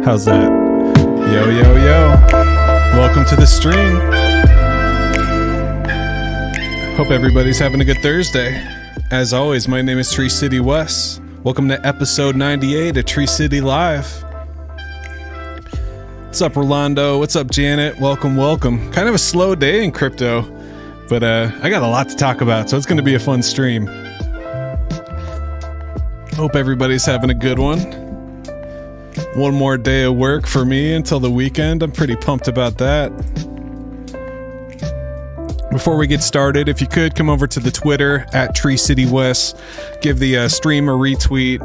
How's that? Yo, yo, yo. Welcome to the stream. Hope everybody's having a good Thursday. As always, my name is Tree City Wes. Welcome to episode 98 of Tree City Live. What's up, Rolando? What's up, Janet? Welcome, welcome. Kind of a slow day in crypto, but I got a lot to talk about, so it's going to be a fun stream. Hope everybody's having a good one. One more day of work for me until the weekend. I'm pretty pumped about that. Before we get started, if you could come over to the Twitter at Tree City West, give the stream a retweet.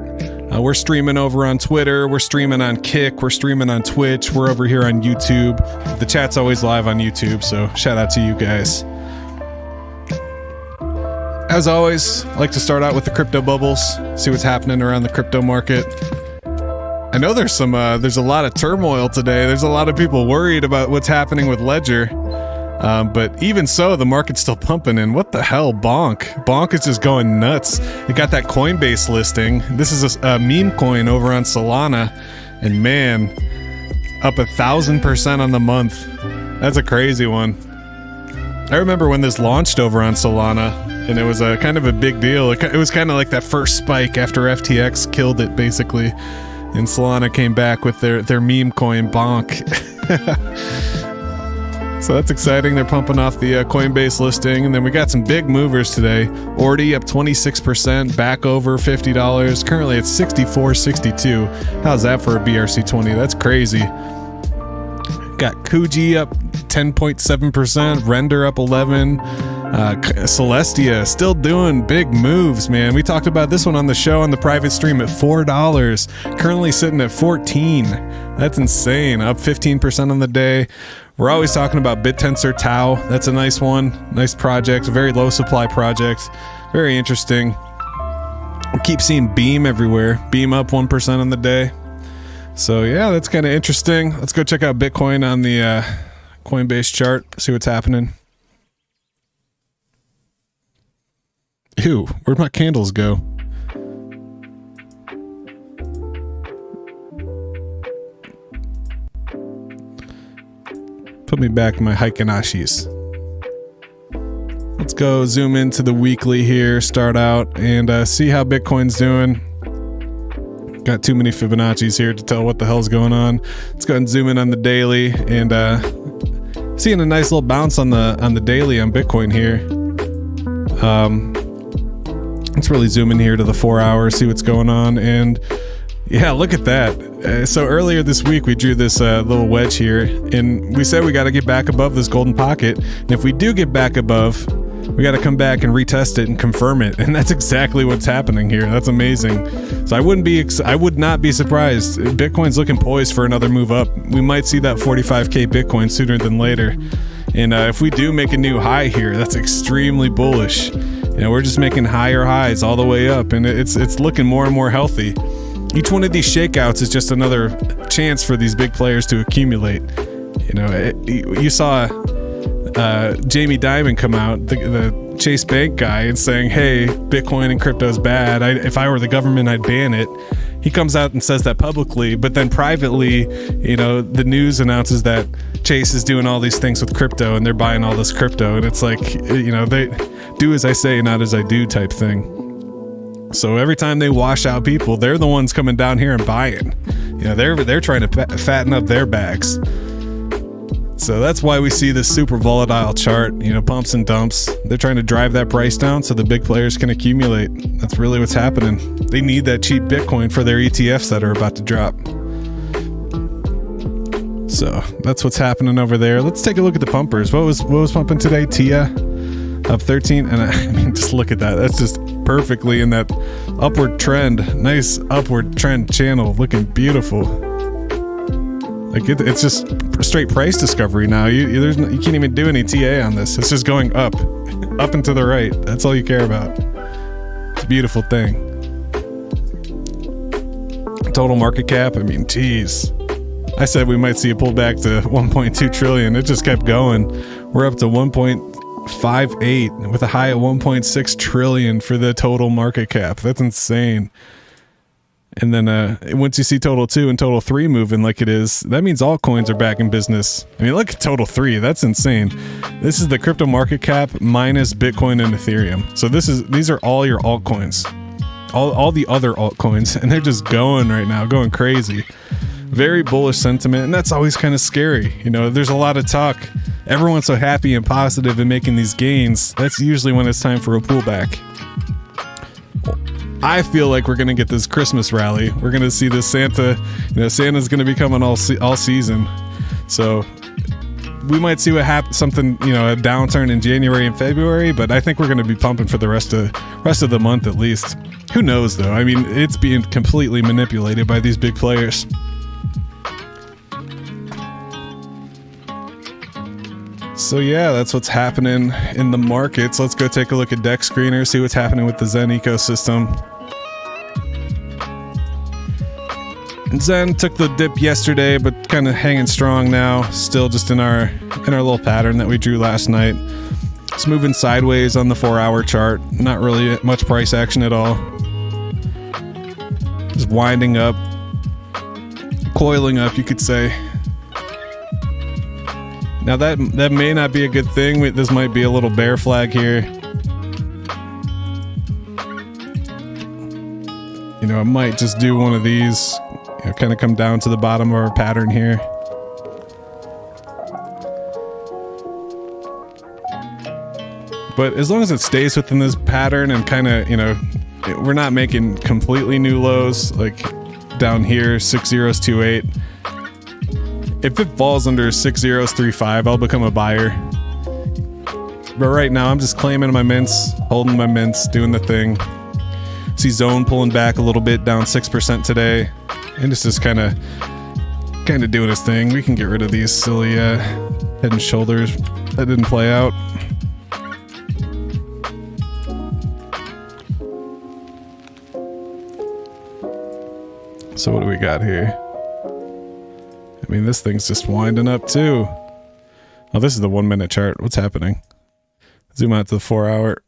We're streaming over on Twitter. We're streaming on Kick. We're streaming on Twitch. We're over here on YouTube. The chat's always live on YouTube, so shout out to you guys. As always, I like to start out with the crypto bubbles, see what's happening around the crypto market. I know there's a lot of turmoil today. There's a lot of people worried about what's happening with Ledger. But even so, the market's still pumping. And what the hell, Bonk? Bonk is just going nuts. It got that Coinbase listing. This is a meme coin over on Solana. And man, up 1,000% on the month. That's a crazy one. I remember when this launched over on Solana, and it was a kind of a big deal. It was kind of like that first spike after FTX killed it, basically. And Solana came back with their meme coin, Bonk. So that's exciting. They're pumping off the Coinbase listing. And then we got some big movers today. Ordi up 26%, back over $50. Currently it's $64.62. How's that for a BRC20? That's crazy. Got Kuji up 10.7%, Render up 11%. Celestia still doing big moves, man. We talked about this one on the show on the private stream at $4. Currently sitting at 14. That's insane. Up 15% on the day. We're always talking about BitTensor Tau. That's a nice one. Nice project. Very low supply project. Very interesting. We keep seeing Beam everywhere. Beam up 1% on the day. So yeah, that's kind of interesting. Let's go check out Bitcoin on the Coinbase chart. See what's happening. Ew, where'd my candles go? Put me back in my Heikenashis. Let's go zoom into the weekly here, start out, and see how Bitcoin's doing. Got too many Fibonacci's here to tell what the hell's going on. Let's go ahead and zoom in on the daily, and seeing a nice little bounce on the daily on Bitcoin here. Let's really zoom in here to the 4 hours, see what's going on, and yeah, look at that. So earlier this week we drew this little wedge here, and we said we got to get back above this golden pocket, and if we do get back above, We got to come back and retest it and confirm it, and that's exactly what's happening here. That's amazing. So I would not be surprised. Bitcoin's looking poised for another move up. We might see that 45k Bitcoin sooner than later. And if we do make a new high here, that's extremely bullish. We're just making higher highs all the way up, and it's looking more and more healthy. Each one of these shakeouts is just another chance for these big players to accumulate. You saw Jamie Dimon come out, the Chase Bank guy, and saying, hey, Bitcoin and crypto is bad. If I were the government, I'd ban it. He comes out and says that publicly, but then privately, the news announces that Chase is doing all these things with crypto and they're buying all this crypto. And it's like, they do as I say, not as I do type thing. So every time they wash out people, they're the ones coming down here and buying. They're trying to fatten up their bags. So that's why we see this super volatile chart, pumps and dumps. They're trying to drive that price down so the big players can accumulate. That's really what's happening. They need that cheap Bitcoin for their ETFs that are about to drop. So that's what's happening over there. Let's take a look at the pumpers. What was pumping today? TIA up 13, and I mean, just look at that. That's just perfectly in that upward trend. Nice upward trend channel, looking beautiful. Like it's just straight price discovery now. You can't even do any TA on this. It's just going up and to the right. That's all you care about. It's a beautiful thing. Total market cap, I mean, geez. I said we might see a pullback to 1.2 trillion. It just kept going. We're up to 1.58 with a high at 1.6 trillion for the total market cap. That's insane. And then once you see total 2 and total 3 moving like it is, that means all coins are back in business. I mean, look at total 3. That's insane. This is the crypto market cap minus Bitcoin and Ethereum. So these are all your altcoins, all the other altcoins, and they're just going right now, going crazy. Very bullish sentiment, and that's always kind of scary. There's a lot of talk. Everyone's so happy and positive and making these gains. That's usually when it's time for a pullback. I feel like we're going to get this Christmas rally. We're going to see this Santa, Santa's going to be coming all season. So we might see what happens, something, a downturn in January and February, but I think we're going to be pumping for the rest of the month at least. Who knows though? I mean, it's being completely manipulated by these big players. So yeah, that's what's happening in the markets. Let's go take a look at Dex Screener, see what's happening with the Zen ecosystem. And Zen took the dip yesterday, but kind of hanging strong now. Still just in our little pattern that we drew last night. It's moving sideways on the 4-hour chart. Not really much price action at all. Just winding up, coiling up, you could say. Now that may not be a good thing. This might be a little bear flag here. It might just do one of these, kind of come down to the bottom of our pattern here. But as long as it stays within this pattern and kind of, we're not making completely new lows, like down here, 6028. If it falls under 6035, I'll become a buyer. But right now, I'm just claiming my mints, holding my mints, doing the thing. See Zone pulling back a little bit, down 6% today. And it's just kind of doing its thing. We can get rid of these silly head and shoulders that didn't play out. So what do we got here? I mean, this thing's just winding up too. Oh, this is the 1 minute chart. What's happening? Zoom out to the 4-hour.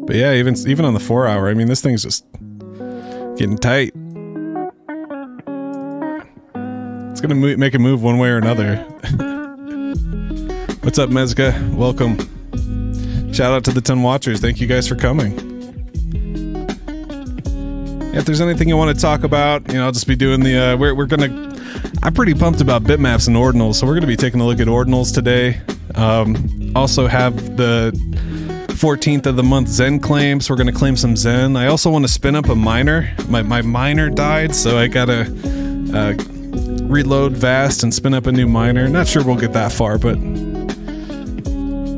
But yeah, even on the 4-hour, I mean, this thing's just getting tight. It's gonna make a move one way or another. What's up, Mezga? Welcome. Shout out to the 10 watchers. Thank you guys for coming. If there's anything you want to talk about, I'll just be doing the, I'm pretty pumped about bitmaps and ordinals, so we're going to be taking a look at ordinals today. Also have the 14th of the month Zen claims. We're going to claim some Zen. I also want to spin up a miner. My miner died, so I got to reload Vast and spin up a new miner. Not sure we'll get that far, but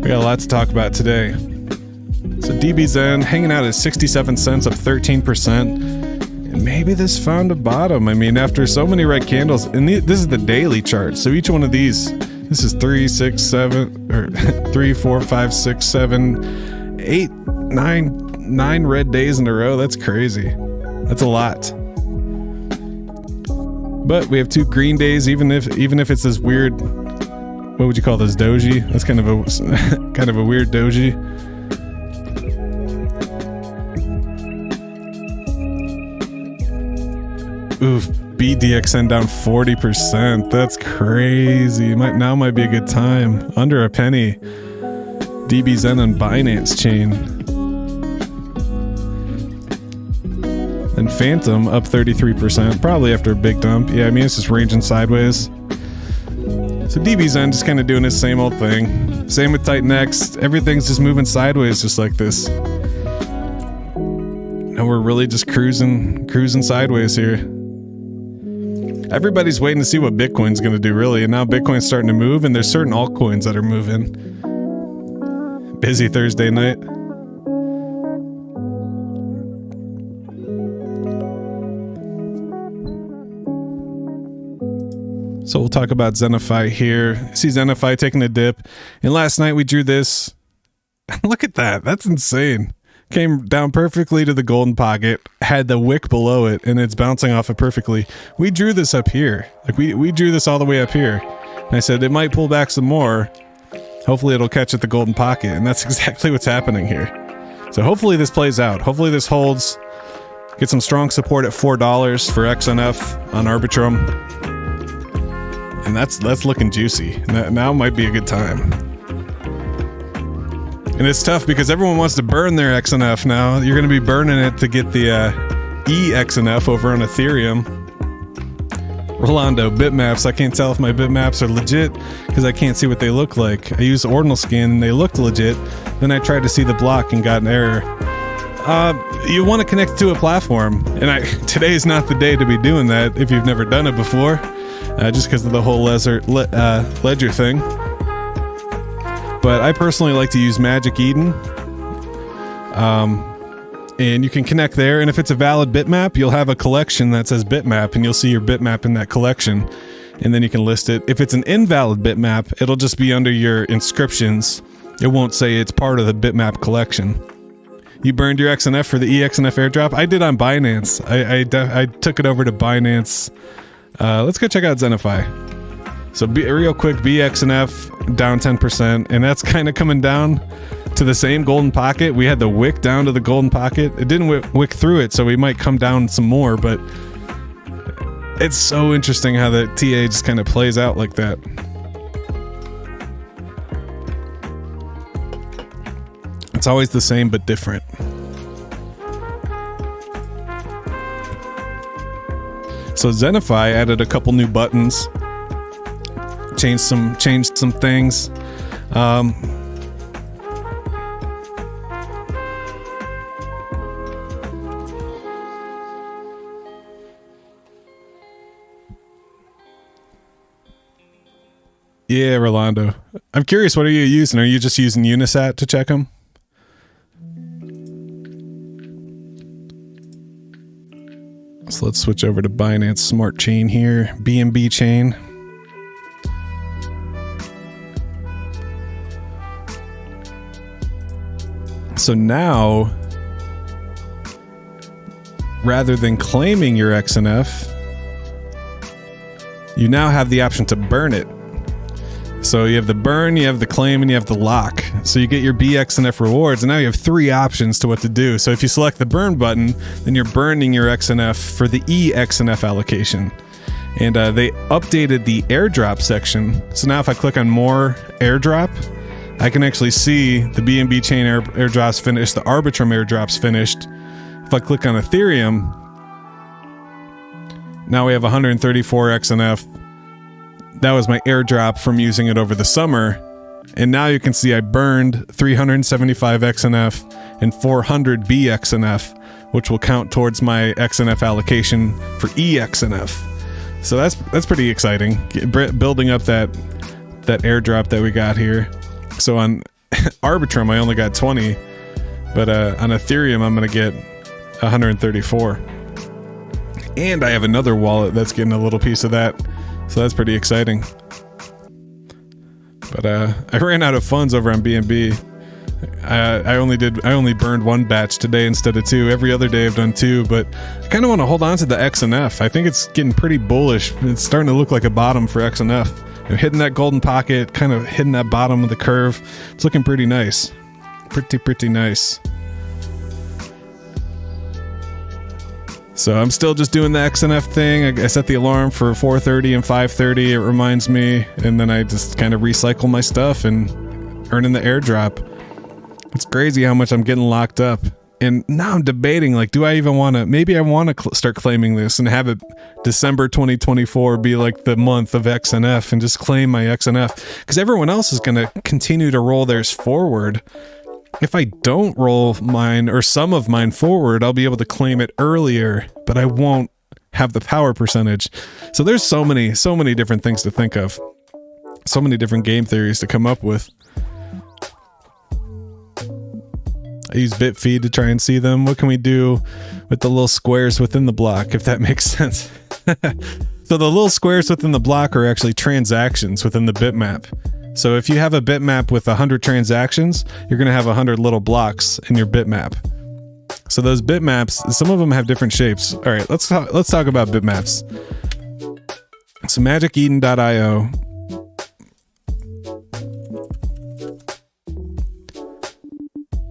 We got a lot to talk about today. So DBZen hanging out at 67 cents, up 13%. And maybe this found a bottom. I mean, after so many red candles, and this is the daily chart. So each one of these, this is 3, 6, 7, or 3, 4, 5, 6, 7, 8, 9 red days in a row. That's crazy. That's a lot. But we have 2 green days, even if it's this weird, what would you call this, doji? That's kind of a weird doji. Oof, BDXN down 40%. That's crazy. Now might be a good time. Under a penny. DBZen on Binance Chain. And Phantom up 33%, probably after a big dump. Yeah, I mean, it's just ranging sideways. So DBZen just kind of doing his same old thing. Same with Titan X. Everything's just moving sideways just like this. And we're really just cruising sideways here. Everybody's waiting to see what Bitcoin's going to do, really. And now Bitcoin's starting to move, and there's certain altcoins that are moving. Busy Thursday night. So we'll talk about Zenfi here. See Zenfi taking a dip. And last night we drew this. Look at that. That's insane. Came down perfectly to the golden pocket, had the wick below it, and it's bouncing off it perfectly. We drew this up here. Like we drew this all the way up here. And I said it might pull back some more. Hopefully it'll catch at the golden pocket. And that's exactly what's happening here. So hopefully this plays out. Hopefully this holds. Get some strong support at $4 for XNF on Arbitrum. And that's looking juicy. Now might be a good time. And it's tough because everyone wants to burn their XNF now. You're going to be burning it to get the EXNF over on Ethereum. Rolando, Bitmaps. I can't tell if my Bitmaps are legit because I can't see what they look like. I used Ordinal Scan and they looked legit. Then I tried to see the block and got an error. You want to connect to a platform. And today is not the day to be doing that if you've never done it before. Just because of the whole ledger thing. But I personally like to use Magic Eden. And you can connect there. And if it's a valid bitmap, you'll have a collection that says bitmap, and you'll see your bitmap in that collection. And then you can list it. If it's an invalid bitmap, it'll just be under your inscriptions. It won't say it's part of the bitmap collection. You burned your XNF for the EXNF airdrop? I did on Binance. I took it over to Binance. Let's go check out Zenfi. So real quick, BXNF down 10%, and that's kind of coming down to the same golden pocket. We had the wick down to the golden pocket. It didn't wick through it, so we might come down some more, but it's so interesting how the TA just kind of plays out like that. It's always the same but different. So Zenfi added a couple new buttons. Changed some things. Yeah, Rolando. I'm curious, what are you using? Are you just using Unisat to check them? So let's switch over to Binance Smart Chain here. BNB Chain. So now, rather than claiming your XNF, you now have the option to burn it. So you have the burn, you have the claim, and you have the lock. So you get your BXNF rewards, and now you have 3 options to what to do. So if you select the burn button, then you're burning your XNF for the EXNF allocation. And they updated the airdrop section. So now if I click on more airdrop, I can actually see the BNB Chain airdrops finished, the Arbitrum airdrops finished. If I click on Ethereum, now we have 134 XNF. That was my airdrop from using it over the summer. And now you can see I burned 375 XNF and 400 BXNF, which will count towards my XNF allocation for EXNF. So that's pretty exciting, building up that airdrop that we got here. So on Arbitrum, I only got 20, but on Ethereum, I'm going to get 134. And I have another wallet that's getting a little piece of that, so that's pretty exciting. But I ran out of funds over on BNB. I only burned one batch today instead of two. Every other day I've done two, but I kind of want to hold on to the XNF. I think it's getting pretty bullish. It's starting to look like a bottom for XNF. Hitting that golden pocket, kind of hitting that bottom of the curve. It's looking pretty nice. Pretty nice. So I'm still just doing the XNF thing. I set the alarm for 4:30 and 5:30. It reminds me, and then I just kind of recycle my stuff and earning the airdrop. It's crazy how much I'm getting locked up. And now I'm debating, like, do I even want to, maybe I want to start claiming this and have it December 2024 be like the month of XNF and just claim my XNF, because everyone else is going to continue to roll theirs forward. If I don't roll mine or some of mine forward, I'll be able to claim it earlier, but I won't have the power percentage. So there's so many different things to think of. So many different game theories to come up with. I use Bitfeed to try and see them. What can we do with the little squares within the block, if that makes sense? So the little squares within the block are actually transactions within the bitmap. So if you have a bitmap with 100 transactions, you're going to have 100 little blocks in your bitmap. So those bitmaps, some of them have different shapes. All right, let's talk about bitmaps. So magiceden.io.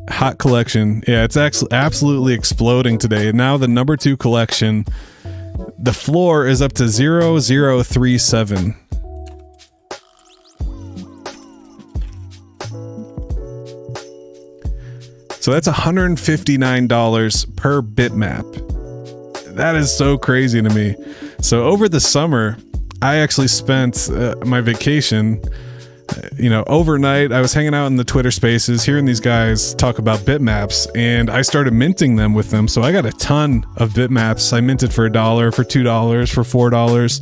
Hot collection. Yeah, it's absolutely exploding today. And now the number 2 collection, the floor is up to 0037. So that's $159 per bitmap. That is so crazy to me. So over the summer, I actually spent my vacation, overnight. I was hanging out in the Twitter spaces, hearing these guys talk about bitmaps, and I started minting them with them. So I got a ton of bitmaps. I minted for $1, for $2, for $4,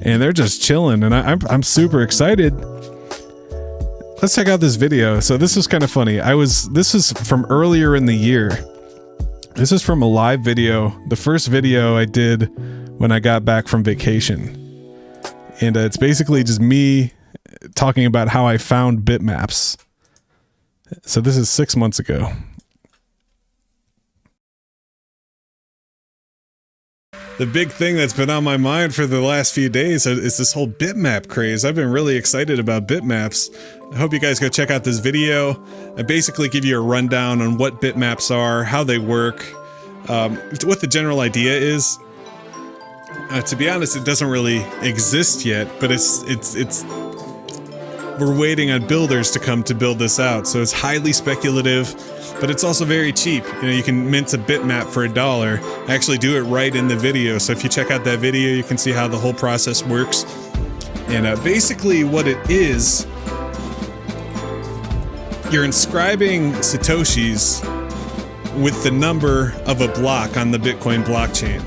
and they're just chilling. And I'm super excited. Let's check out this video. So this was kind of funny. This is from earlier in the year. This is from a live video. The first video I did when I got back from vacation. And it's basically just me talking about how I found bitmaps. So this is 6 months ago. The big thing that's been on my mind for the last few days is this whole bitmap craze. I've been really excited about bitmaps. I hope you guys go check out this video. I basically give you a rundown on what bitmaps are, how they work, what the general idea is. To be honest, it doesn't really exist yet, but we're waiting on builders to come to build this out. So it's highly speculative, but it's also very cheap. You can mint a bitmap for $1. I actually do it right in the video. So if you check out that video, you can see how the whole process works. And basically what it is, you're inscribing Satoshis with the number of a block on the Bitcoin blockchain.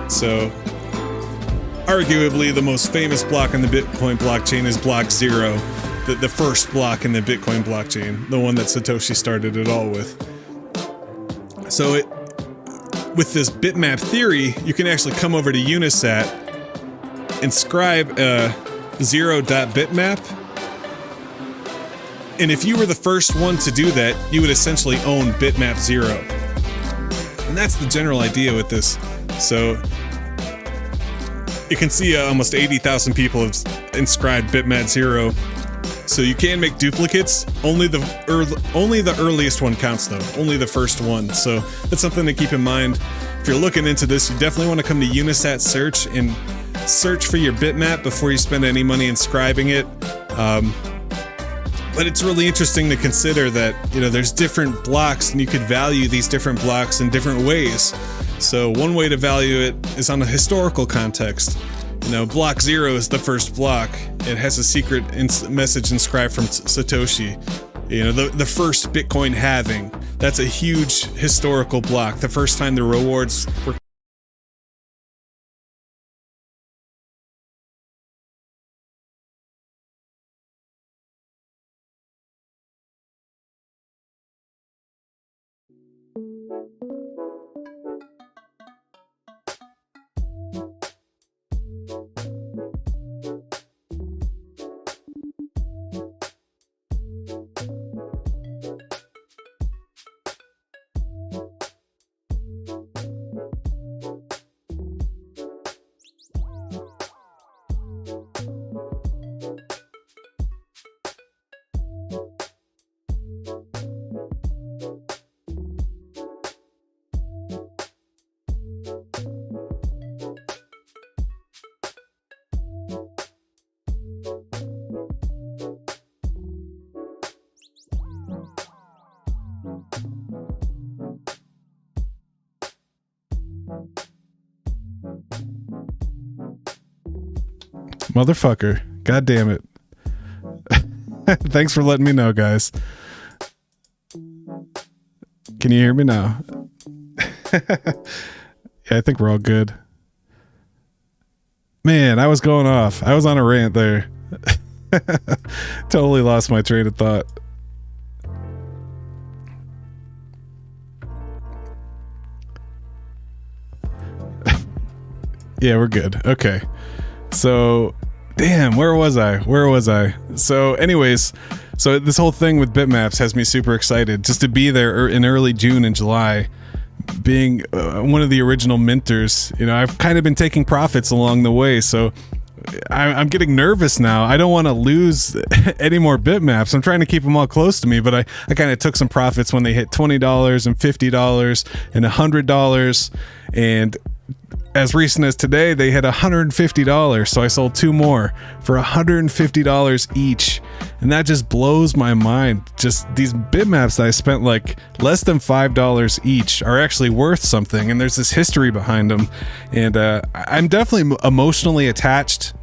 So arguably the most famous block on the Bitcoin blockchain is block 0. The first block in the Bitcoin blockchain, the one that Satoshi started it all with. So with this bitmap theory, you can actually come over to Unisat, inscribe a 0.bitmap, and if you were the first one to do that, you would essentially own bitmap 0. And that's the general idea with this. So you can see almost 80,000 people have inscribed bitmap 0. So you can make duplicates. Only the earliest one counts though. Only the first one. So that's something to keep in mind. If you're looking into this, you definitely want to come to Unisat search and search for your bitmap before you spend any money inscribing it. But it's really interesting to consider that, there's different blocks and you could value these different blocks in different ways. So one way to value it is on a historical context. Block 0 is the first block. It has a secret message inscribed from Satoshi. The first Bitcoin halving. That's a huge historical block. The first time the rewards were Motherfucker. God damn it. Thanks for letting me know, guys. Can you hear me now? Yeah, I think we're all good. Man, I was going off. I was on a rant there. Totally lost my train of thought. Yeah, we're good. Okay. So, damn, where was I? So anyways, so this whole thing with Bitmaps has me super excited just to be there in early June and July, being one of the original minters. You know, I've kind of been taking profits along the way, so I'm getting nervous now. I don't want to lose any more Bitmaps. I'm trying to keep them all close to me, but I kind of took some profits when they hit $20 and $50 and $100, and as recent as today, they hit $150. So I sold two more for $150 each. And that just blows my mind. Just these Bitmaps that I spent like less than $5 each are actually worth something. And there's this history behind them. And I'm definitely emotionally attached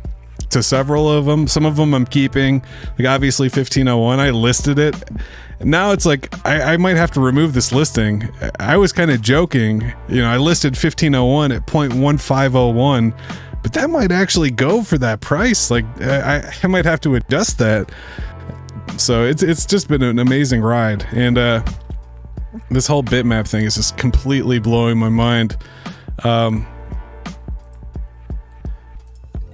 to several of them. Some of them I'm keeping. Like obviously 1501, I listed it. Now it's like I might have to remove this listing. I was kind of joking, you know, I listed 1501 at 0.1501, but that might actually go for that price. Like I might have to adjust that. So it's just been an amazing ride, and this whole bitmap thing is just completely blowing my mind.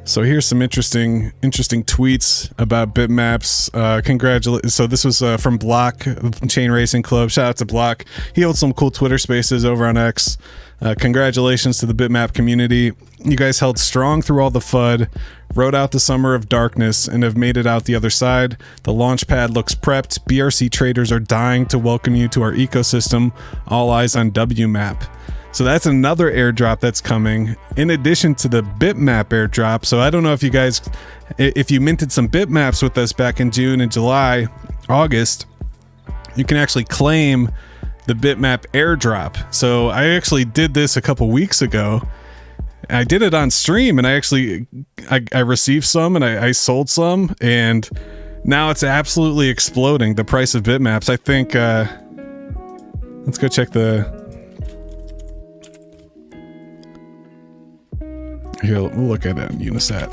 So here's some interesting tweets about Bitmaps. So this was from Block, Chain Racing Club. Shout out to Block. He holds some cool Twitter spaces over on X. Congratulations to the Bitmap community. You guys held strong through all the FUD, rode out the summer of darkness, and have made it out the other side. The launch pad looks prepped. BRC traders are dying to welcome you to our ecosystem. All eyes on WMAP. So that's another airdrop that's coming in addition to the Bitmap airdrop. So I don't know if you guys, if you minted some Bitmaps with us back in June and July, August, you can actually claim the Bitmap airdrop. So I actually did this a couple weeks ago. I did it on stream, and I received some, and I sold some, and now it's absolutely exploding, the price of Bitmaps. I think, let's go check here, we'll look at it on Unisat.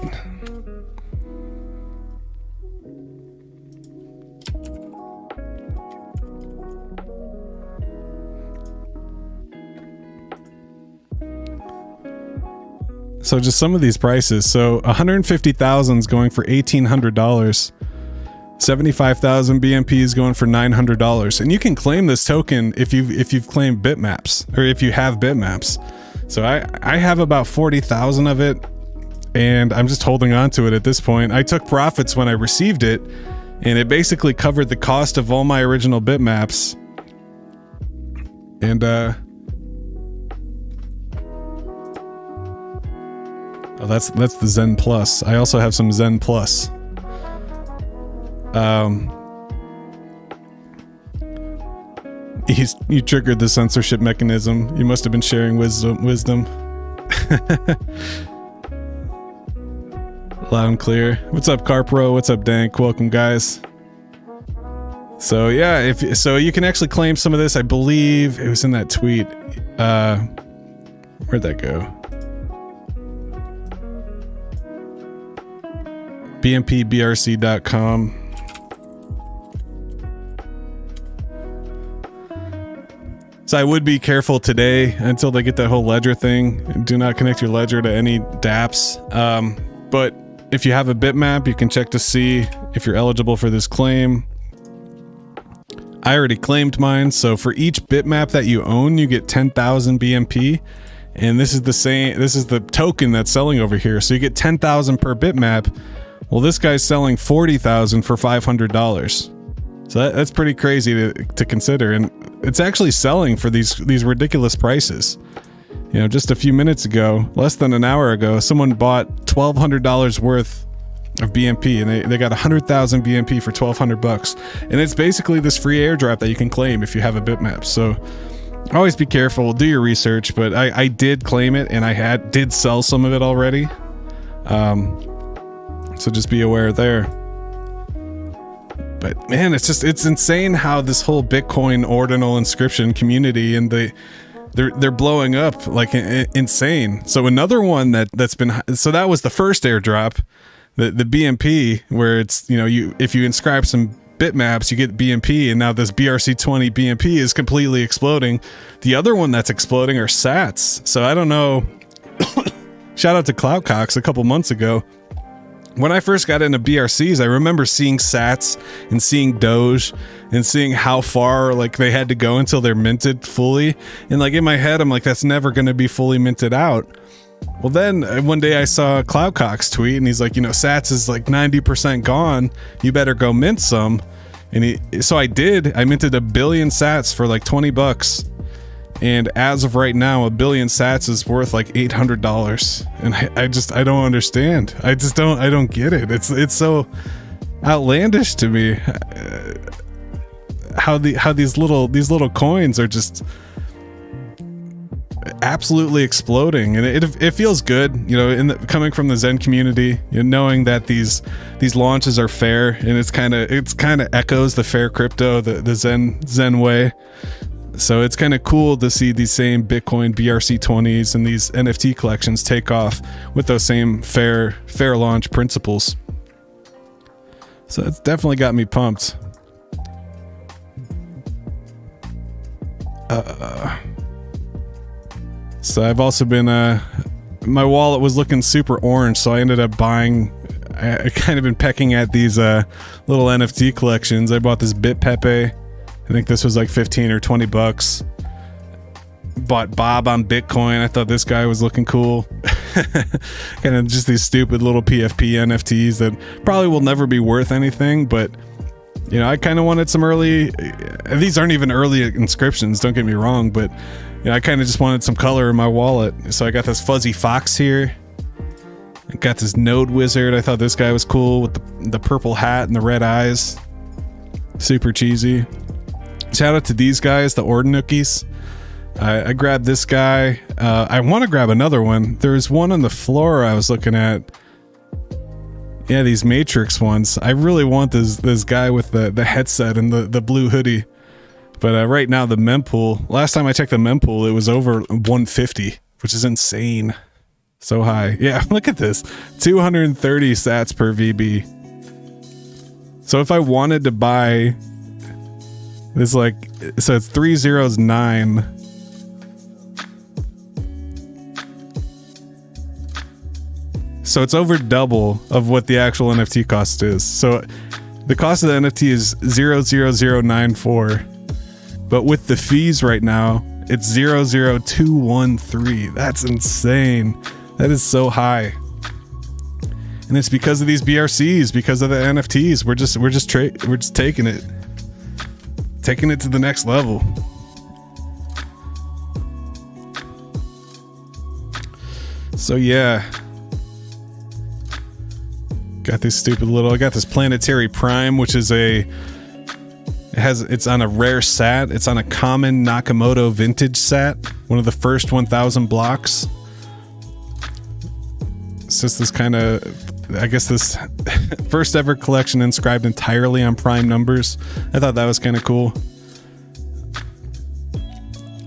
So just some of these prices. So 150,000 is going for $1,800. 75,000 BMP is going for $900, and you can claim this token if you've claimed Bitmaps, or if you have Bitmaps. So I have about 40,000 of it, and I'm just holding on to it at this point. I took profits when I received it, and it basically covered the cost of all my original Bitmaps. And oh, that's the Zen Plus. I also have some Zen Plus. You triggered the censorship mechanism. You must have been sharing wisdom. Loud and clear. What's up, Carpro? What's up, Dank? Welcome, guys. So yeah, so you can actually claim some of this. I believe it was in that tweet. Where'd that go? BMPBRC.com. So I would be careful today until they get that whole ledger thing. Do not connect your ledger to any dApps. But if you have a bitmap, you can check to see if you're eligible for this claim. I already claimed mine, so for each bitmap that you own, you get 10,000 BMP, and this is the token that's selling over here. So you get 10,000 per bitmap. Well, this guy's selling 40,000 for $500. So that's pretty crazy to consider, and it's actually selling for these ridiculous prices. You know, just a few minutes ago, less than an hour ago, someone bought $1,200 worth of BMP, and they got 100,000 BMP for $1,200, and it's basically this free airdrop that you can claim if you have a bitmap. So always be careful, do your research. But I did claim it, and I did sell some of it already. So just be aware there. But man, it's insane how this whole Bitcoin ordinal inscription community, and they're blowing up like insane. So another one that's been, so that was the first airdrop, the BMP, where it's, you know, if you inscribe some bitmaps, you get BMP, and now this BRC20 BMP is completely exploding. The other one that's exploding are SATS. So I don't know. Shout out to Cloudcox a couple months ago. When I first got into BRCs, I remember seeing SATS and seeing Doge and seeing how far like they had to go until they're minted fully. And like in my head, I'm like, that's never going to be fully minted out. Well, then one day I saw Cloudcox tweet, and he's like, you know, SATS is like 90% gone. You better go mint some. And so I did. I minted 1 billion SATS for like $20. And as of right now, 1 billion SATS is worth like $800, and I don't understand. I don't get it. It's so outlandish to me how these little coins are just absolutely exploding, and it feels good, you know, coming from the Zen community, you know, knowing that these launches are fair, and it's kind of echoes the fair crypto, the Zen way. So it's kind of cool to see these same Bitcoin BRC20s and these NFT collections take off with those same fair launch principles. So it's definitely got me pumped. So I've also been, my wallet was looking super orange, so I ended up buying, I kind of been pecking at these little NFT collections. I bought this BitPepe. I think this was like 15 or 20 bucks. Bought Bob on Bitcoin. I thought this guy was looking cool. Kind of just these stupid little PFP NFTs that probably will never be worth anything, but you know, I kind of wanted some early, these aren't even early inscriptions, don't get me wrong, but you know, I kind of just wanted some color in my wallet. So I got this fuzzy fox here. I got this node wizard. I thought this guy was cool with the purple hat and the red eyes. Super cheesy. Shout out to these guys, the Ordinookies. I grabbed this guy. I want to grab another one. There's one on the floor I was looking at. Yeah, these Matrix ones. I really want this guy with the headset and the blue hoodie. But right now, the mempool, last time I checked the mempool, it was over 150, which is insane. So high. Yeah, look at this. 230 sats per VB. So if I wanted to buy this, like, so it's 309. So it's over double of what the actual NFT cost is. So the cost of the NFT is 0.00094. But with the fees right now, it's 0.0213. That's insane. That is so high. And it's because of these BRCs, because of the NFTs. We're just taking it to the next level. So yeah. Got this stupid little, I got this Planetary Prime, which is it's on a rare SAT. It's on a common Nakamoto vintage SAT, one of the first 1,000 blocks. It's just this kind of, I guess this first ever collection inscribed entirely on prime numbers. I thought that was kind of cool.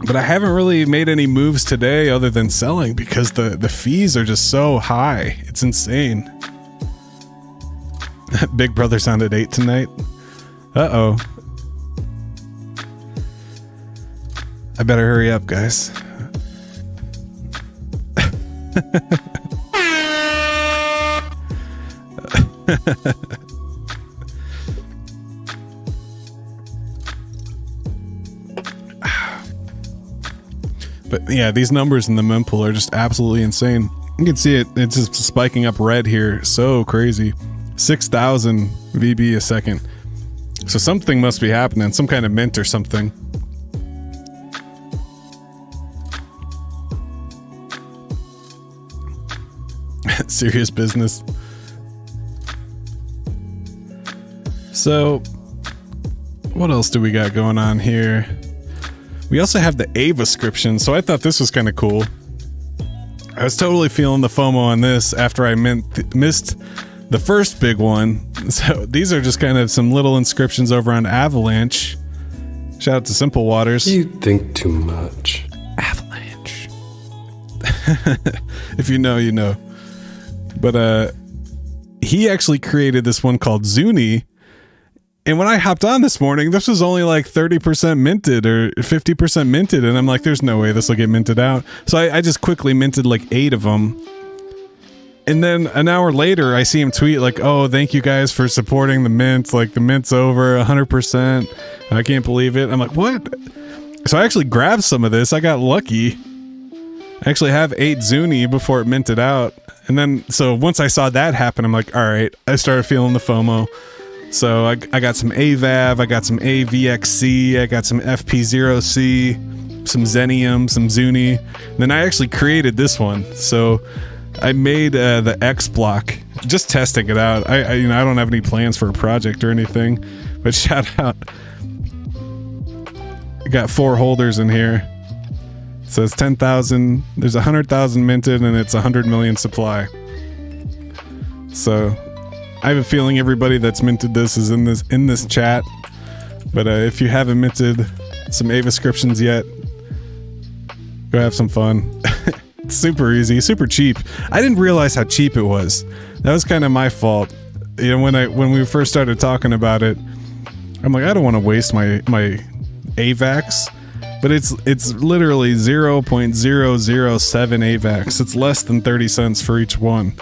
But I haven't really made any moves today other than selling because the fees are just so high. It's insane. Big Brother's on at 8 tonight. Uh-oh. I better hurry up, guys. But yeah, these numbers in the mempool are just absolutely insane. You can see it, it's just spiking up red here. So crazy. 6,000 VB a second. So something must be happening, some kind of mint or something. Serious business. So what else do we got going on here? We also have the Avascription, so I thought this was kind of cool. I was totally feeling the FOMO on this after I missed the first big one. So these are just kind of some little inscriptions over on Avalanche. Shout out to Simple Waters. You think too much. Avalanche. If you know, you know. But he actually created this one called Zuni. And when I hopped on this morning, this was only like 30% minted or 50% minted. And I'm like, there's no way this will get minted out. So I just quickly minted like 8 of them. And then an hour later, I see him tweet like, oh, thank you guys for supporting the mint. Like the mint's over 100%. I can't believe it. I'm like, what? So I actually grabbed some of this. I got lucky. I actually have 8 Zuni before it minted out. And then, so once I saw that happen, I'm like, all right, I started feeling the FOMO. So I got some AVAV, I got some AVXC, I got some FP0C, some Zenium, some Zuni. And then I actually created this one. So I made the X block, just testing it out. I don't have any plans for a project or anything, but shout out. I got 4 holders in here. So it's 10,000. There's 100,000 minted, and it's 100 million supply. So I have a feeling everybody that's minted this is in this chat. But if you haven't minted some Avascriptions yet, go have some fun. It's super easy, super cheap. I didn't realize how cheap it was. That was kind of my fault. You know, when we first started talking about it, I'm like, I don't want to waste my AVAX. But it's literally 0.007 AVAX. It's less than 30 cents for each one.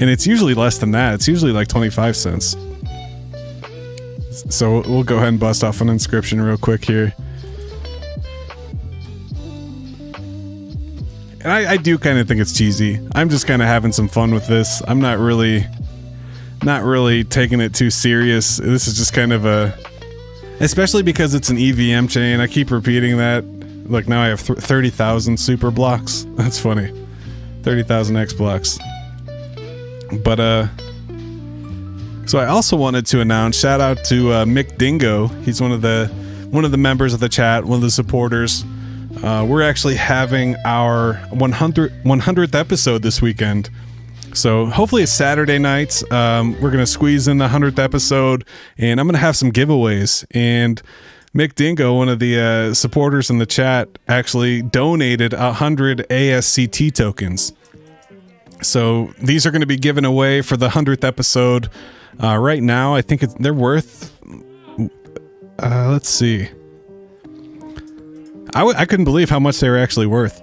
And it's usually less than that. It's usually like 25 cents. So we'll go ahead and bust off an inscription real quick here. And I do kind of think it's cheesy. I'm just kind of having some fun with this. I'm not really taking it too serious. This is just kind of a... Especially because it's an EVM chain. I keep repeating that. Look, now I have 30,000 super blocks. That's funny. 30,000 X blocks. But, so I also wanted to announce, shout out to Mick Dingo. He's one of the members of the chat, one of the supporters. We're actually having our 100th episode this weekend. So hopefully it's Saturday night. We're going to squeeze in the 100th episode, and I'm going to have some giveaways. And Mick Dingo, one of the supporters in the chat, actually donated 100 ASCT tokens. So these are going to be given away for the 100th episode. Right now, I think they're worth... let's see. I couldn't believe how much they were actually worth.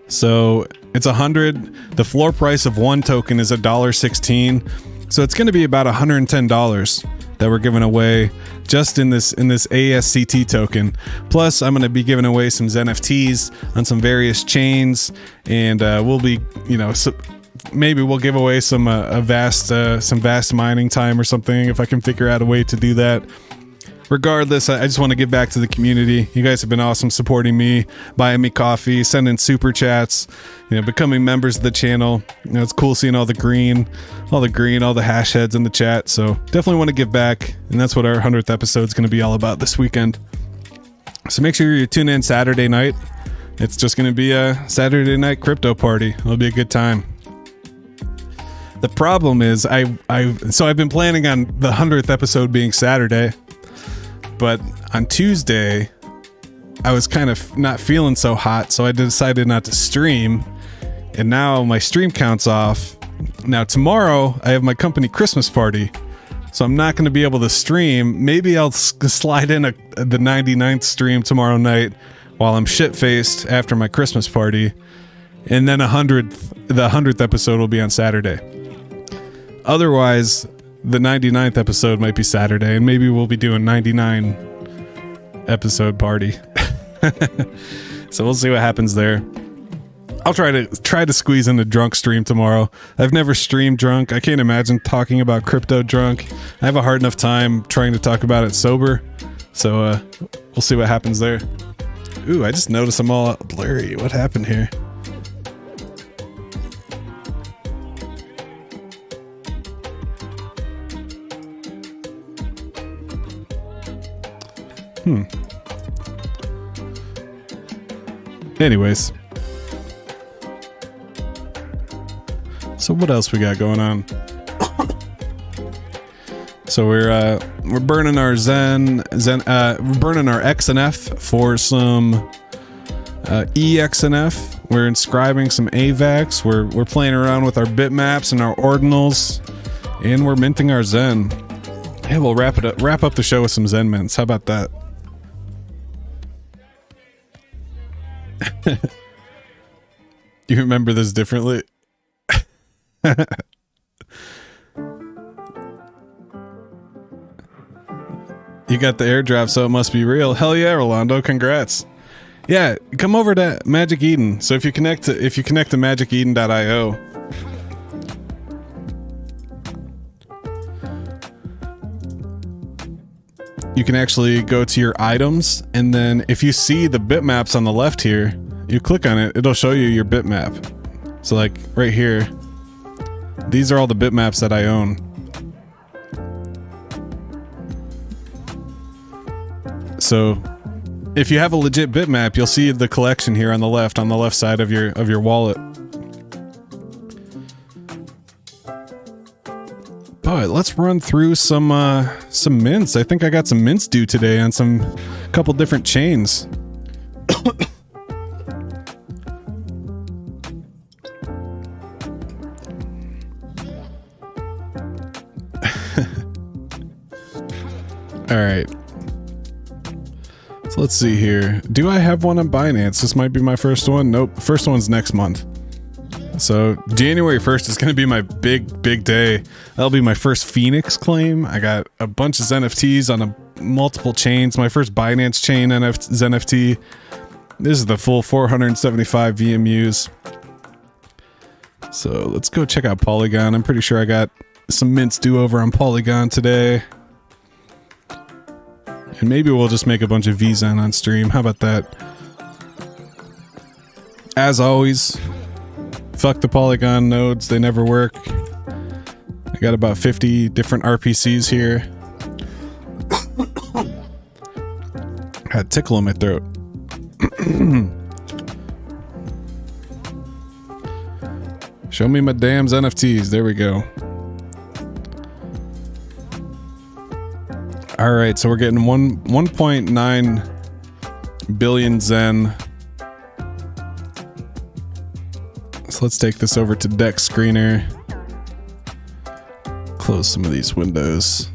So it's 100. The floor price of one token is $1.16. So it's going to be about $110 that we're giving away just in this ASCT token. Plus, I'm going to be giving away some ZenFTs on some various chains, and we'll be, maybe we'll give away some vast mining time or something if I can figure out a way to do that. Regardless, I just want to give back to the community. You guys have been awesome supporting me, buying me coffee, sending super chats, becoming members of the channel. It's cool seeing all the green, all the hash heads in the chat. So definitely want to give back. And that's what our 100th episode is going to be all about this weekend. So make sure you tune in Saturday night. It's just going to be a Saturday night crypto party. It'll be a good time. The problem is I've been planning on the 100th episode being Saturday. But on Tuesday, I was kind of not feeling so hot, so I decided not to stream. And now my stream count's off. Now tomorrow, I have my company Christmas party. So I'm not going to be able to stream. Maybe I'll slide in the 99th stream tomorrow night while I'm shit-faced after my Christmas party. And then the 100th episode will be on Saturday. Otherwise, the 99th episode might be Saturday, and maybe we'll be doing 99 episode party. So we'll see what happens there. I'll try to squeeze in a drunk stream tomorrow. I've never streamed drunk. I can't imagine talking about crypto drunk. I have a hard enough time trying to talk about it sober. So we'll see what happens there. Ooh, I just noticed I'm all blurry. What happened here? Anyways. So what else we got going on? So we're burning our we're burning our XNF for some EXNF. We're inscribing some AVAX. We're playing around with our bitmaps and our ordinals, and we're minting our Zen. Yeah, we'll wrap up the show with some Zen mints. How about that? You remember this differently? You got the airdrop, so it must be real. Hell yeah, Rolando! Congrats. Yeah, come over to Magic Eden. So if you connect to magiceden.io, you can actually go to your items, and then if you see the bitmaps on the left here, you click on it, it'll show you your bitmap. So like right here, these are all the bitmaps that I own. So if you have a legit bitmap, you'll see the collection here on the left side of your wallet. But let's run through some mints. I think I got some mints due today on couple different chains. All right. So let's see here. Do I have one on Binance? This might be my first one. Nope. First one's next month. So January 1st is going to be my big day. That'll be my first Phoenix claim. I got a bunch of ZenFTs on multiple chains. My first Binance chain ZenFT. This is the full 475 VMUs. So let's go check out Polygon. I'm pretty sure I got some mints due over on Polygon today. And maybe we'll just make a bunch of VZen on stream. How about that? As always, fuck the Polygon nodes. They never work. I got about 50 different RPCs here. Had a tickle in my throat. Show me my damn NFTs. There we go. All right, so we're getting 1.9 billion Zen. So let's take this over to Dex Screener. Close some of these windows.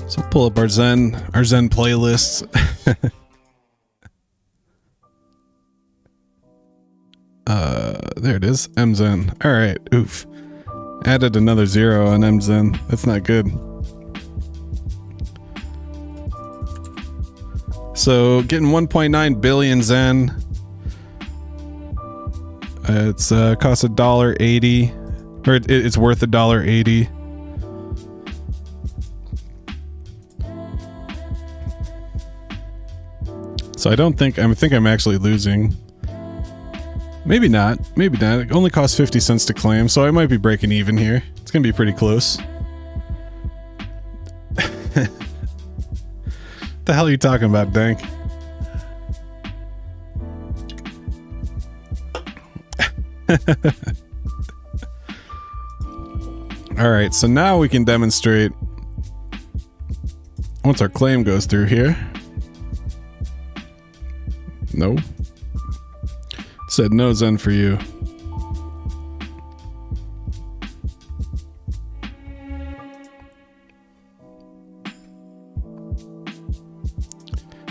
So pull up our Zen playlists. There it is. MZen. All right. Oof. Added another 0 on MZen. That's not good. So getting 1.9 billion Zen. It's costs $1.80, or it's worth $1.80. So I think I'm actually losing. Maybe not. Maybe not. It only costs 50 cents to claim, so I might be breaking even here. It's gonna be pretty close. The hell are you talking about, Dank? Alright, so now we can demonstrate once our claim goes through here. Nope. Said no Zen for you.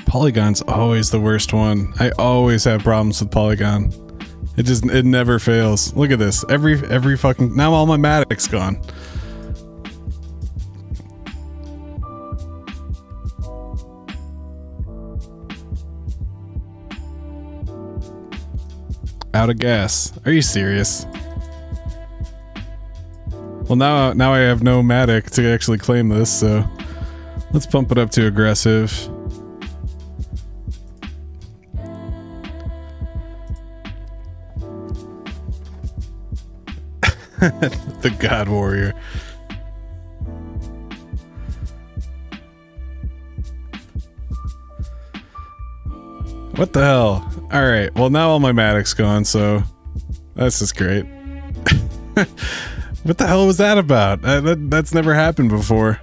Polygon's always the worst one. I always have problems with Polygon. It never fails. Look at this. Every fucking, now all my Matic's gone. Out of gas. Are you serious? Well, now I have no Matic to actually claim this, so let's pump it up to aggressive. The God Warrior. What the hell? Alright, well now all my Matic's gone, so that's just great. What the hell was that about? That's never happened before.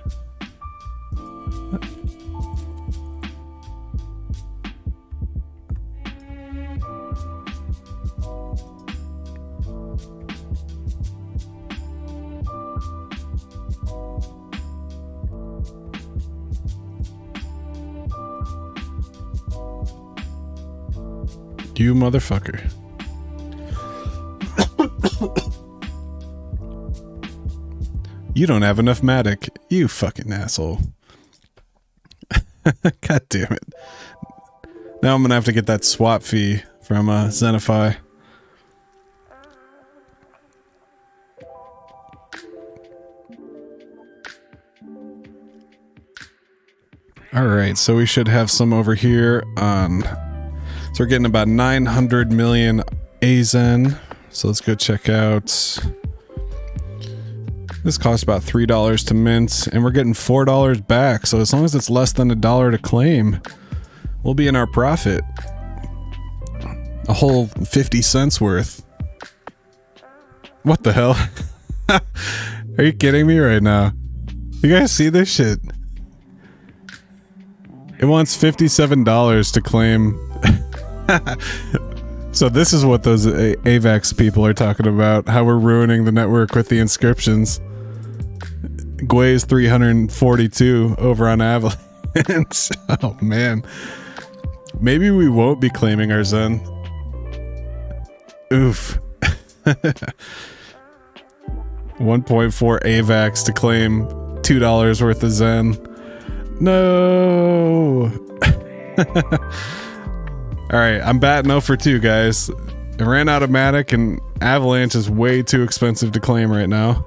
You motherfucker. You don't have enough Matic. You fucking asshole. God damn it. Now I'm gonna have to get that swap fee from Zenfi. Alright, so we should have some over here on... So we're getting about 900 million AZEN. So let's go check out. This costs about $3 to mint, and we're getting $4 back. So as long as it's less than $1 to claim, we'll be in our profit. A whole 50 cents worth. What the hell? Are you kidding me right now? You guys see this shit? It wants $57 to claim. So this is what those AVAX people are talking about, how we're ruining the network with the inscriptions. Gwei's 342 over on Avalanche. Oh man. Maybe we won't be claiming our Zen. Oof. 1.4 AVAX to claim $2 worth of Zen. No. Alright, I'm batting 0 for 2, guys. I ran out of Matic, and Avalanche is way too expensive to claim right now.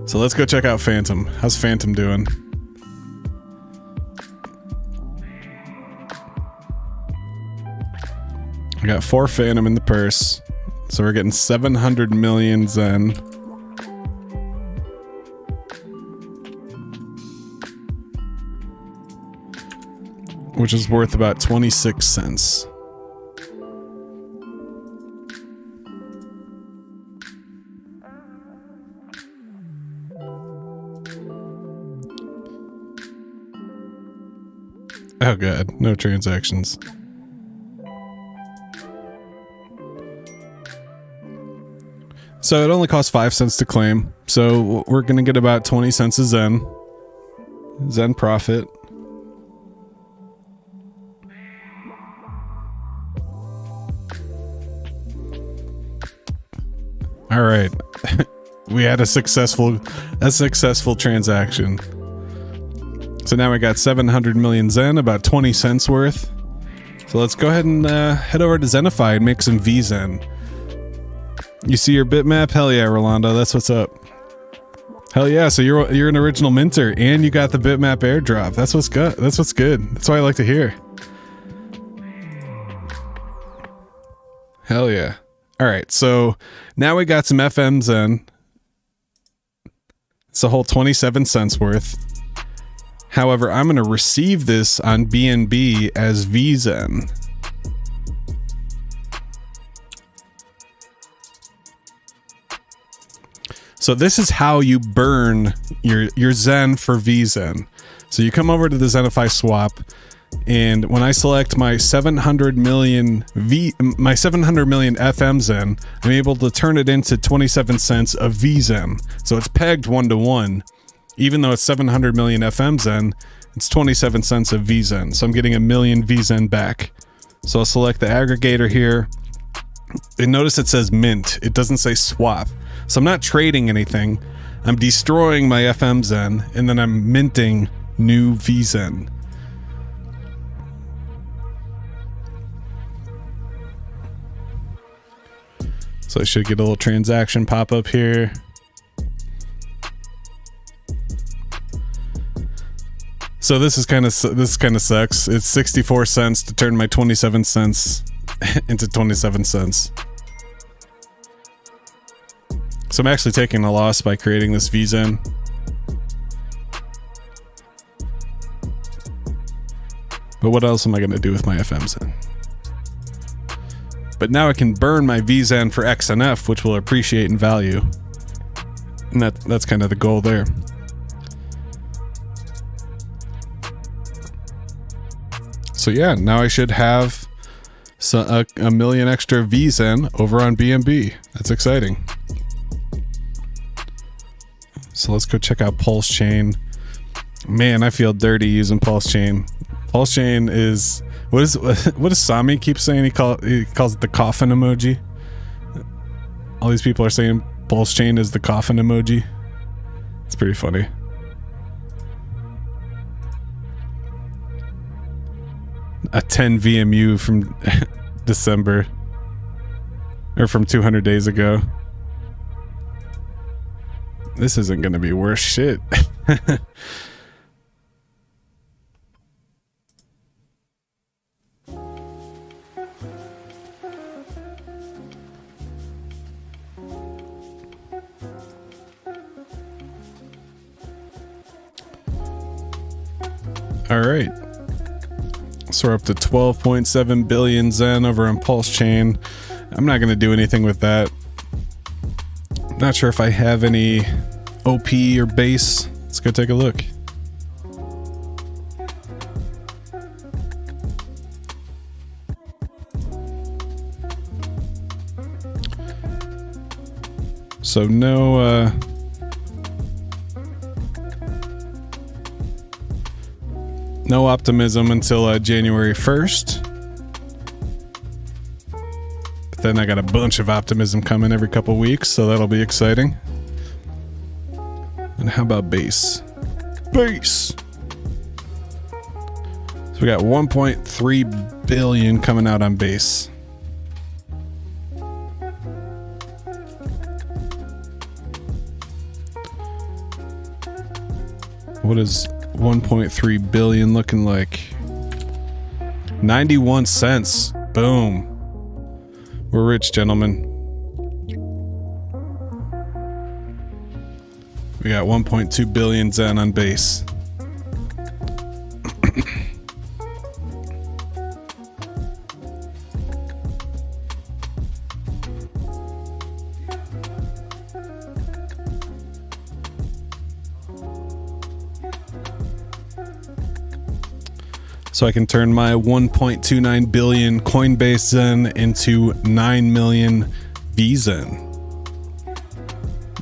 So let's go check out Phantom. How's Phantom doing? I got 4 Phantom in the purse. So we're getting 700 million Zen. Which is worth about 26 cents. Oh god, no transactions. So it only costs 5 cents to claim. So we're gonna get about 20 cents of Zen. Zen profit. All right, we had a successful transaction. So now we got 700 million Zen, about 20 cents worth. So let's go ahead and head over to Zenfi and make some V-Zen. You see your bitmap? Hell yeah, Rolando, that's what's up. Hell yeah, so you're an original minter and you got the bitmap airdrop. That's what's good. That's what's good. That's what I like to hear. Hell yeah. All right, so now we got some FM Zen. It's a whole 27 cents worth. However, I'm going to receive this on BNB as V-Zen. So this is how you burn your Zen for V-Zen. So you come over to the Zenfi swap, And when I select my 700 million FM Zen, I'm able to turn it into 27 cents of V Zen. So it's pegged 1-to-1. Even though it's 700 million FM Zen, it's 27 cents of V Zen. So I'm getting 1 million V Zen back. So I'll select the aggregator here. And notice it says mint. It doesn't say swap. So I'm not trading anything. I'm destroying my FM Zen, and then I'm minting new V Zen. So I should get a little transaction pop up here. So this kind of sucks. It's 64 cents to turn my 27 cents into 27 cents. So I'm actually taking a loss by creating this VZen. But what else am I going to do with my FMZen? But now I can burn my VZen for XNF, which will appreciate in value. And that's kind of the goal there. So yeah, now I should have a million extra VZen over on BNB. That's exciting. So let's go check out Pulse Chain. Man, I feel dirty using Pulse Chain. Pulse Chain is what does Sami keep saying? He calls it the coffin emoji. All these people are saying Pulse Chain is the coffin emoji. It's pretty funny. A 10 VMU from December, or from 200 days ago. This isn't going to be worth shit. All right. So we're up to 12.7 billion Zen over on Pulse Chain. I'm not going to do anything with that. Not sure if I have any OP or base. Let's go take a look. So no optimism until January 1st. But then I got a bunch of optimism coming every couple weeks, so that'll be exciting. And how about base? Base! So we got 1.3 billion coming out on base. What is 1.3 billion looking like? 91 cents. Boom. We're rich, gentlemen. We got 1.2 billion Zen on base. So I can turn my 1.29 billion Coinbase Zen into 9 million VZen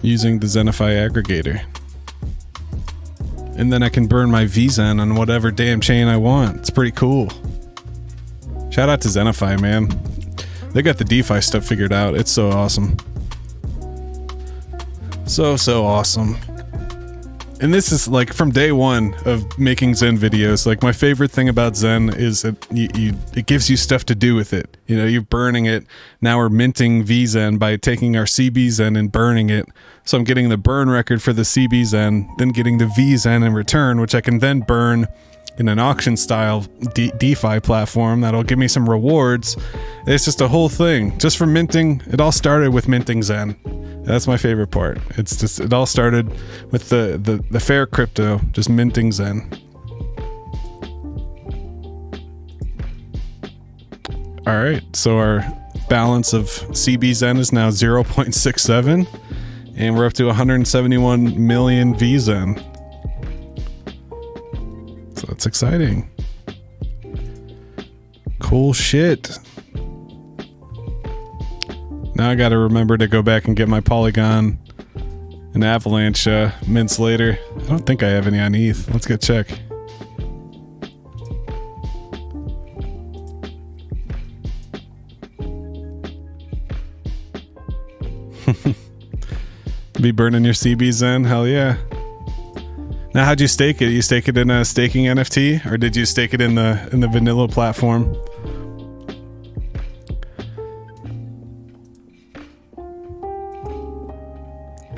using the Zenfi aggregator. And then I can burn my VZen on whatever damn chain I want. It's pretty cool. Shout out to Zenfi, man. They got the DeFi stuff figured out. It's so awesome. So awesome. And this is like from day one of making Zen videos. Like my favorite thing about Zen is that it gives you stuff to do with it. You know, you're burning it. Now we're minting VZen by taking our CB Zen and burning it. So I'm getting the burn record for the CB Zen, then getting the VZen in return, which I can then burn in an auction style DeFi platform that'll give me some rewards. It's just a whole thing. Just from minting, it all started with minting Zen. That's my favorite part. It's just, it all started with the fair crypto, just minting Zen. All right, so our balance of CB Zen is now 0.67, and we're up to 171 million VZen. So that's exciting. Cool shit. Now I gotta remember to go back and get my Polygon and Avalanche mints later. I don't think I have any on ETH. Let's go check. Be burning your CBs then? Hell yeah. Now, how'd you stake it? You stake it in a staking NFT, or did you stake it in the vanilla platform?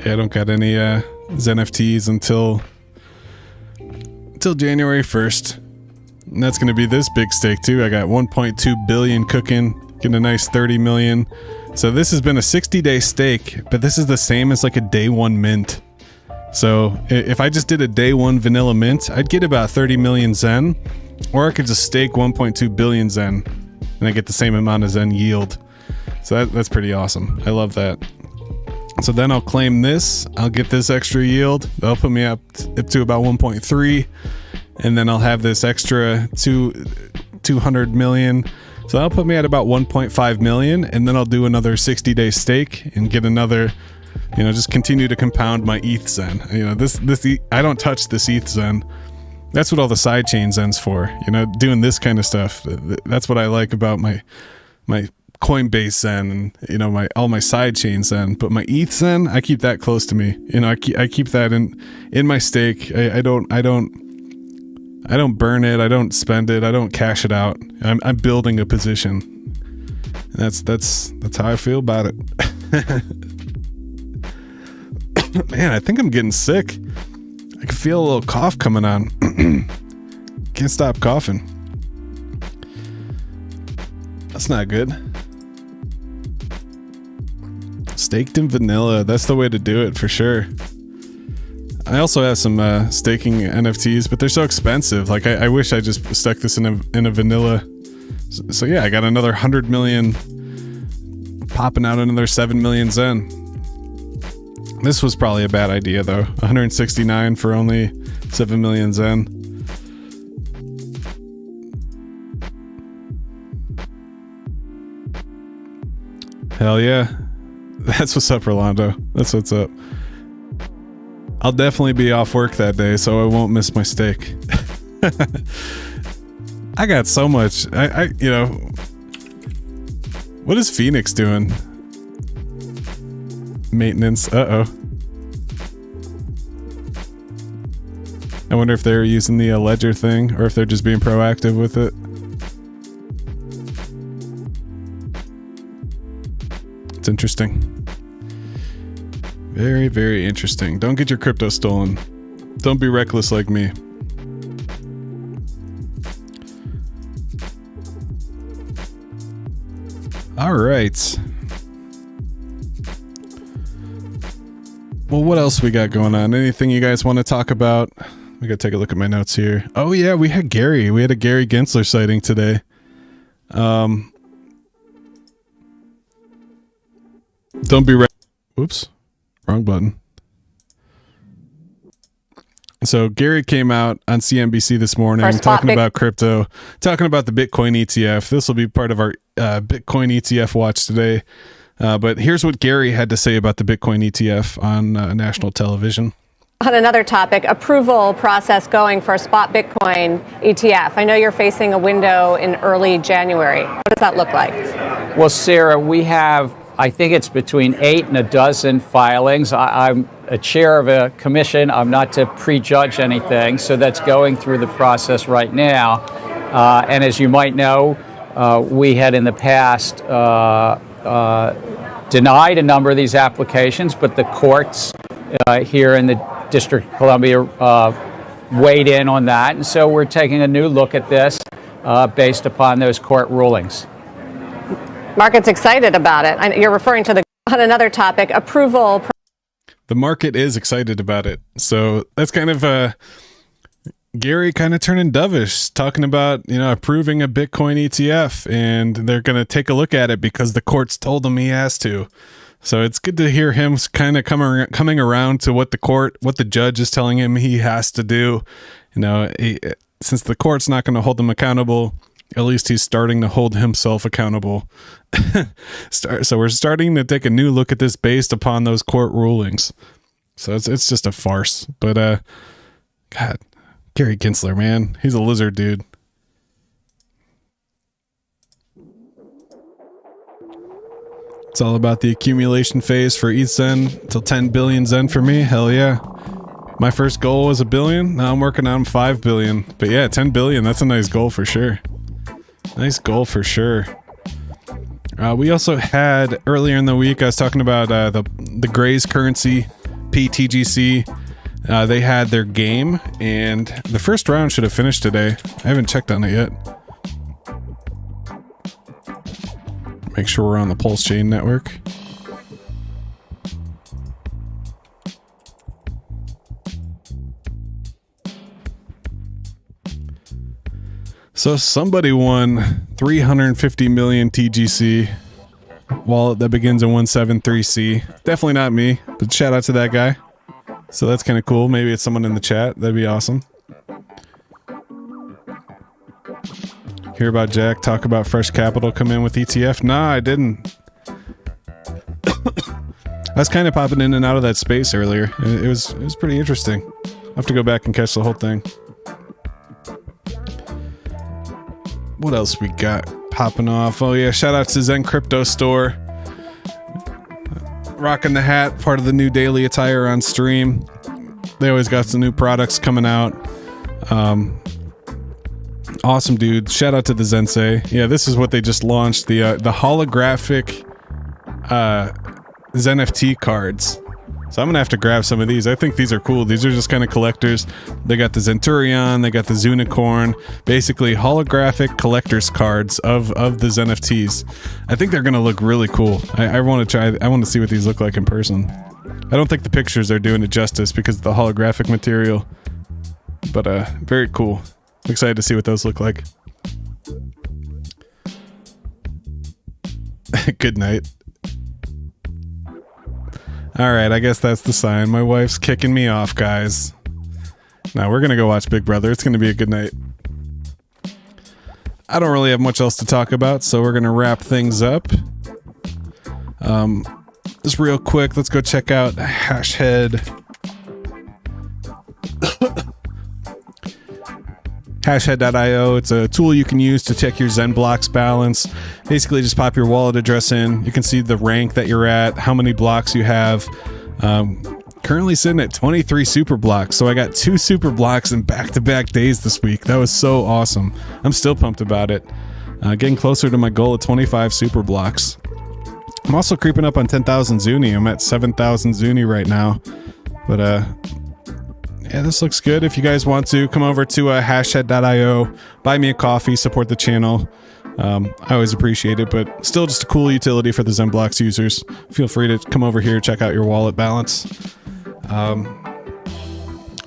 Yeah, I don't got any ZenFTs until January 1st. And that's going to be this big stake too. I got 1.2 billion cooking, getting a nice 30 million. So this has been a 60-day stake, but this is the same as like a day one mint. So if I just did a day one vanilla mint, I'd get about 30 million Zen, or I could just stake 1.2 billion Zen and I get the same amount of Zen yield. So that's pretty awesome. I love that. So then I'll claim this. I'll get this extra yield. That'll put me up to about 1.3, and then I'll have this extra 200 million. So that'll put me at about 1.5 million, and then I'll do another 60-day stake and get another, just continue to compound my ETH Zen. I don't touch this ETH Zen. That's what all the sidechain Zen's for. Doing this kind of stuff. That's what I like about my Coinbase Zen and all my sidechain Zen. But my ETH Zen, I keep that close to me. I keep that in my stake. I don't burn it. I don't spend it. I don't cash it out. I'm building a position. And that's how I feel about it. Man, I think I'm getting sick. I can feel a little cough coming on. Can't stop coughing. That's not good. Staked in vanilla. That's the way to do it for sure. I also have some staking NFTs, but they're so expensive. Like I wish I just stuck this in a vanilla. So yeah, I got another 100 million, popping out another 7 million Zen. This was probably a bad idea though. 169 for only 7 million Zen. Hell yeah. That's what's up, Rolando. That's what's up. I'll definitely be off work that day, so I won't miss my stake. I got so much. What is Phoenix doing? Maintenance. Uh-oh. I wonder if they're using the ledger thing, or if they're just being proactive with it. It's interesting. Very, very interesting. Don't get your crypto stolen. Don't be reckless like me. All right. Well, what else we got going on? Anything you guys want to talk about? We gotta take a look at my notes here. Oh yeah, we had Gary. We had a Gary Gensler sighting today. Don't be whoops. Wrong button. So Gary came out on CNBC this morning talking about crypto, talking about the Bitcoin ETF. This will be part of our Bitcoin ETF watch today. But here's what Gary had to say about the Bitcoin ETF on national television. On another topic, approval process going for a spot Bitcoin ETF. I know you're facing a window in early January. What does that look like? Well, Sarah, we have, I think it's between 8 and a dozen filings. I'm a chair of a commission. I'm not to prejudge anything, so that's going through the process right now. And as you might know, we had in the past denied a number of these applications, but the courts here in the District of Columbia weighed in on that. And so we're taking a new look at this based upon those court rulings. Market's excited about it. You're referring to on another topic, approval. The market is excited about it. So that's kind of Gary kind of turning dovish, talking about, approving a Bitcoin ETF, and they're going to take a look at it because the courts told him he has to. So it's good to hear him kind of coming around to what the judge is telling him he has to do. Since the court's not going to hold him accountable, At least he's starting to hold himself accountable. So we're starting to take a new look at this based upon those court rulings. So it's just a farce. But God, Gary Gensler, man, he's a lizard dude. It's all about the accumulation phase for ETH Zen till 10 billion Zen for me. Hell yeah. My first goal was 1 billion. Now I'm working on 5 billion. But yeah, 10 billion, that's a nice goal for sure. Nice goal for sure. We also had, earlier in the week, I was talking about the Grays currency, PTGC. They had their game, and the first round should have finished today. I haven't checked on it yet. Make sure we're on the Pulse Chain network. So somebody won 350 million TGC wallet that begins in 173C. Definitely not me, but shout out to that guy. So that's kind of cool. Maybe it's someone in the chat. That'd be awesome. Hear about Jack talk about fresh capital come in with ETF? Nah, I didn't. I was kind of popping in and out of that space earlier. It was pretty interesting. I'll have to go back and catch the whole thing. What else we got popping off? Oh yeah, shout out to Zen Crypto Store. Rocking the hat, part of the new daily attire on stream. They always got some new products coming out. Awesome dude. Shout out to the Zensei. Yeah, this is what they just launched, the holographic ZenFT cards. So I'm gonna have to grab some of these. I think these are cool. These are just kind of collectors. They got the Zenturion, they got the Zunicorn, basically holographic collectors cards of the ZenFTs. I think they're gonna look really cool. I want to try. I want to see what these look like in person. I don't think the pictures are doing it justice because of the holographic material, but very cool. I'm excited to see what those look like. Good night. Alright, I guess that's the sign. My wife's kicking me off, guys. Now we're gonna go watch Big Brother. It's gonna be a good night. I don't really have much else to talk about, so we're gonna wrap things up. Just real quick, let's go check out Hashhead. Hashhead.io. It's a tool you can use to check your XenBlocks balance. Basically, just pop your wallet address in. You can see the rank that you're at, how many blocks you have. Currently sitting at 23 super blocks. So I got 2 super blocks in back-to-back days this week. That was so awesome. I'm still pumped about it. Getting closer to my goal of 25 super blocks. I'm also creeping up on 10,000 Zuni. I'm at 7,000 Zuni right now. But yeah, this looks good. If you guys want to, come over to hashhead.io, buy me a coffee, support the channel. I always appreciate it, but still just a cool utility for the XenBlocks users. Feel free to come over here, check out your wallet balance.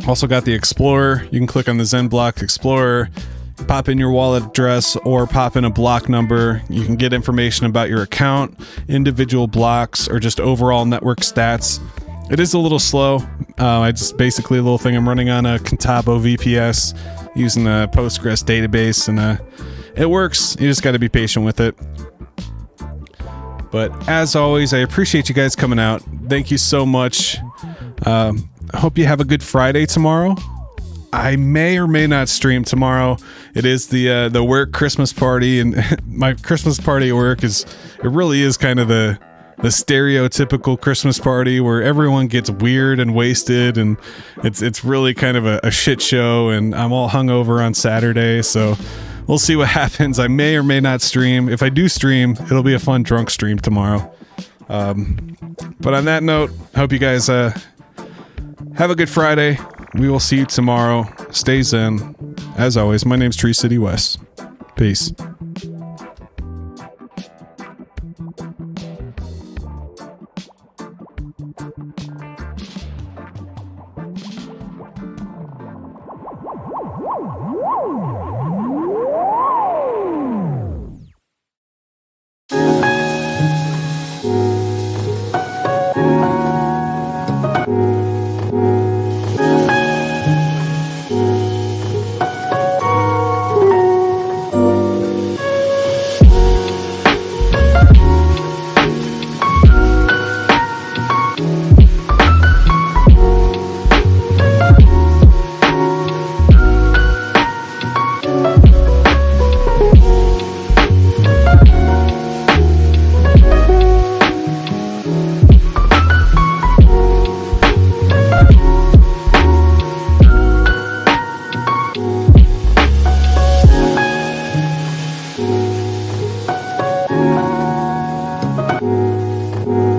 Also got the Explorer. You can click on the XenBlocks Explorer, pop in your wallet address or pop in a block number. You can get information about your account, individual blocks, or just overall network stats. It is a little slow. I just basically a little thing I'm running on a Contabo VPS using a Postgres database, and it works. You just got to be patient with it. But as always, I appreciate you guys coming out. Thank you so much. I hope you have a good Friday tomorrow. I may or may not stream tomorrow. It is the work Christmas party, and my Christmas party at work really is kind of the stereotypical Christmas party where everyone gets weird and wasted, and it's really kind of a shit show, and I'm all hungover on Saturday, so we'll see what happens. I may or may not stream. If I do stream, it'll be a fun drunk stream tomorrow. But on that note, I hope you guys have a good Friday. We will see you tomorrow. Stay zen. As always, my name's Tree City West. Peace. you.